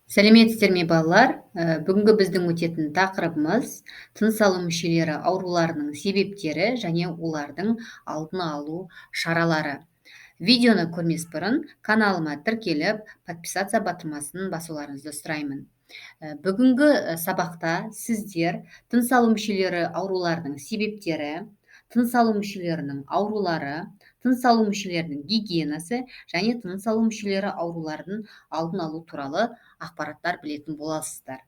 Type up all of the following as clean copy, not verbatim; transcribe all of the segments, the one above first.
Сәлеметсіздер ме балалар? Бүгінгі біздің өтетін тақырыбымыз тыныс алу мүшелері ауруларының себептері және олардың алдын алу шаралары. Видеоны көрмес бұрын каналыма тіркеліп, подписаться батырмасын басуларыңызды сұраймын. Бүгінгі сабақта сіздер тыныс алу мүшелері ауруларының себептері, тыныс алу мүшелерінің аурулары, тыныс алу мүшелерінің гигиенасы және тыныс алу мүшелері аурулардың алдын алу туралы ақпараттар білетін боласыздар.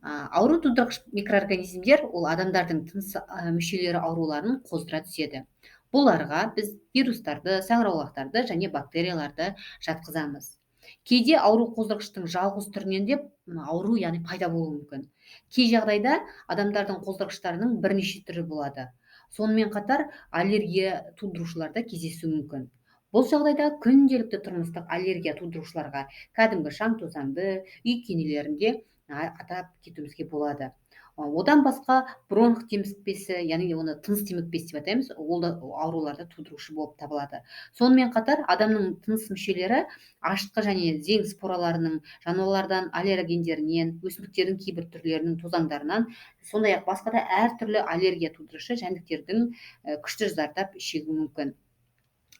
Ауру тудырғыш микроорганизмдер ол адамдардың тыныс мүшелері ауруларын қоздыра түседі. Бұларға біз вирустарды, саңырауқұлақтарды және бактерияларды жатқызамыз. Кейде ауру қоздырғыштың жалғыз түрінен де ауру яғни пайда болуы мүмкін. Кей жағдайда адамдардың қоздырғыштарының бірнеше түрі болады. Сонымен қатар аллергия тудырушылар да кездесуі мүмкін. Бұл жағдайда күнделікті тұрмыстық аллергия тудырушыларға кәдімгі шаң тозаңды үй кенелерінде атап кетуімізге болады. Одан басқа бронх демікпесі, яғни оны тыныс демікпесі деп атаймыз, ол да ауруларды тудырушы болып табылады. Сонымен қатар адамның тыныс мүшелері ашытқы және зең спораларының, жануарлардан аллергендерінен, өсімдіктердің кейбір түрлерінің тозаңдарынан, сондай-ақ басқа да әртүрлі аллергия тудырушы жәндіктердің күшті зардап шегуі мүмкін.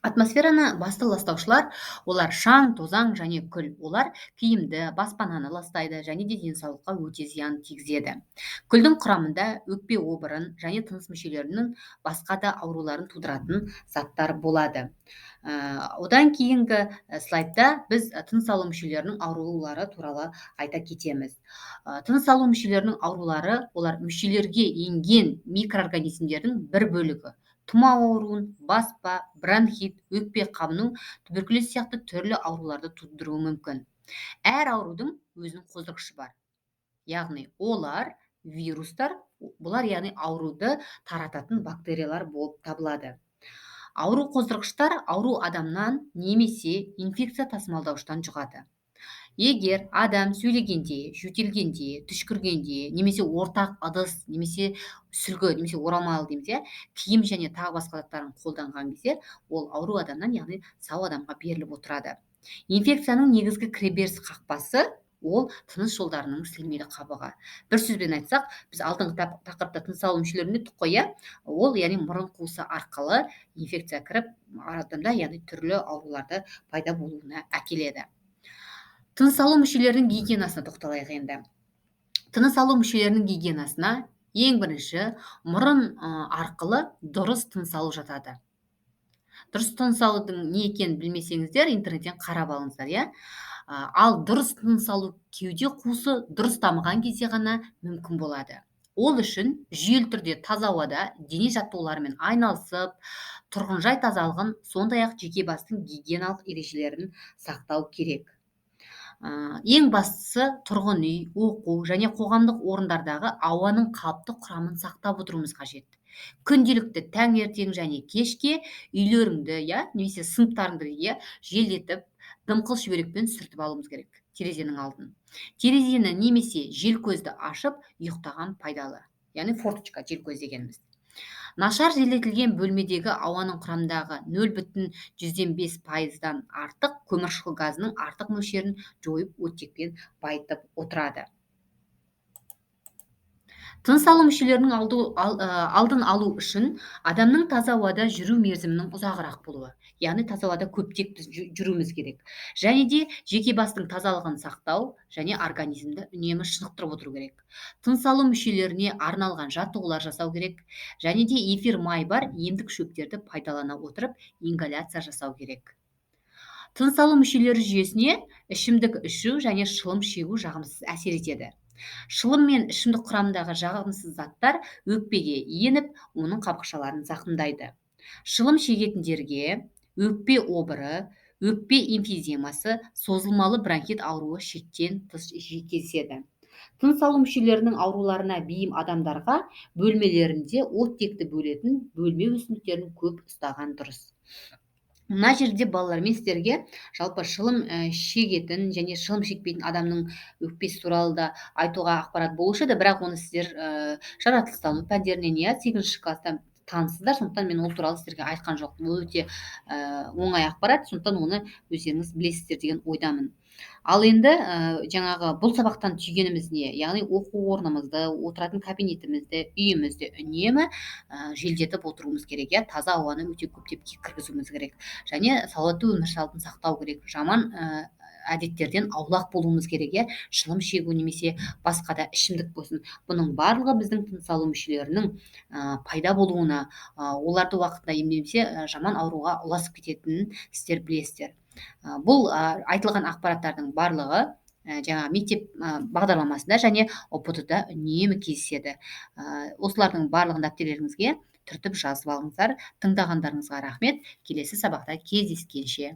Атмосфераны басты ластаушылар олар шаң, тозаң және күл. Олар киімді, баспананы ластайды және де денсаулыққа өте зиян тигізеді. Күлдің құрамында өкпе обырын және тыныс мүшелерінің басқа да ауруларын тудыратын заттар болады. Одан кейінгі слайдта біз тыныс алу мүшелерінің аурулары туралы айта кетеміз. Тыныс алу мүшелерінің аурулары олар мүшелерге енген микроорганизмдердің бір бөлігі. Тұмау ауруын, баспа, бронхит, өкпе қабыну, туберкулез сияқты түрлі ауруларды тудыруы мүмкін. Әр аурудың өзінің қоздырғышы бар. Яғни олар вирустар, бұлар яғни ауруды тарататын бактериялар болып табылады. Ауру қоздырғыштар ауру адамнан немесе инфекция тасымалдауыштан жұғады. Егер адам сөйлегенде, жөтелгенде, түшкіргенде, немесе ортақ ыдыс, немесе сүлгі, немесе орамал дейміз, киім және тағы басқа заттарын қолданған кезде, ол ауру адамнан, яғни сау адамға беріліп отырады. Инфекцияның негізгі кіреберіс қақпасы ол тыныс жолдарының сілемейлі қабығы. Бір сөзбен айтсақ, біз алдыңғы тақырыпта тыныс алу мүшелерін өттік қой, ол яғни мұрын қуысы арқылы инфекция кіріп, адамда яғни түрлі ауруларды пайда болуына әкеледі. Тыныс алу мүшелерінің гигиенасына тоқталайық енді. Тыныс алу мүшелерінің гигиенасына ең бірінші мұрын арқылы дұрыс тыныс алу жатады. Дұрыс тыныс алудың не екенін білмесеңіздер, интернеттен қарап алыңыздар, Ал дұрыс тыныс алу кеуде қуысы дұрыс дамыған кезде ғана мүмкін болады. Ол үшін жүйелі түрде таза ауада дене жаттығуларымен айналысып, тұрғынжай тазалығын, сондай-ақ жеке бастың гигиеналық ережелерін сақтау керек. Ең бастысы тұрғын үй, оқу және қоғамдық орындардағы ауаның қалыпты құрамын сақтап отыруымыз қажет. Күнделікті таңертең және кешке үйлеріңді, немесе сыныптарыңды желдетіп, дымқыл шүберекпен сүртіп алуымыз керек терезенің алдын. Терезені немесе желкөзді ашып ұйықтаған пайдалы. Яғни форточка, желкөз дегеніміз. Нашар желдетілген бөлмедегі ауаның құрамындағы 0,5% артық көміршікл газының артық мөлшерін жойып оттекпен байытып отырады. Тыныс алу мүшелерінің алдын алу үшін адамның таза ауада жүру мерзімінің ұзағырақ болуы, яғни таза ауада көптеп жүруіміз керек. Және де жеке бастың тазалығын сақтау және организмді үнемі шынықтырып отыру керек. Тыныс алу мүшелеріне арналған жаттығулар жасау керек. Және де эфир май бар емдік шөптерді пайдалана отырып ингаляция жасау керек. Тыныс алу мүшелері жүйесіне ішімдік ішу және шылым шегу жағымсыз әсер етеді. Шылым мен ішімдік құрамындағы жағымсыз заттар өкпеге еніп, оның қабықшаларын зақымдайды. Шылым шегетіндерге өкпе обыры, өкпе эмфиземасы, созылмалы бронхит ауруы шектен тыс жиі кездеседі. Тыныс алу мүшелерінің ауруларына бейім адамдарға бөлмелерінде оттекті бөлетін бөлме өсімдіктерін көп ұстаған дұрыс. Мына жерде балалар, мен сіздерге жалпы шылым шегетін және шылым шекпейтін адамның өкпесі туралы да айтуға ақпарат болушы еді, бірақ оны сіздер жаратылыстану пәндерінен 8-ші класста танысыздар, сондықтан мен ол туралы сіздерге айтқан жоқпын. Ол өте оңай ақпарат, сондықтан оны өздеріңіз білесіздер деген ойдамын. Ал енді жаңағы бұл сабақтан түйгеніміз не? Яғни оқу орнымызды, отыратын кабинетімізді, үйімізді үнемі желдетіп отыруымыз керек, иә, таза ауаны өте көптеп кіргізуіміз керек және салауатты өмір салтын сақтау керек. Жаман әдеттерден аулақ болуымыз керек, иә, шылым шегу немесе басқа да ішімдік болсын. Бұның барлығы біздің тыныс алу мүшелерінің пайда болуына, оларды уақытында емдемесе жаман ауруға ұласып кететінін сіздер білесіздер. Бұл айтылған ақпараттардың барлығы жаңағы мектеп бағдарламасында және ұбт да үнемі кездеседі. Осылардың барлығын дәптерлеріңізге түртіп жазып алыңыздар. Тыңдағандарыңызға рахмет. Келесі сабақта кездескенше.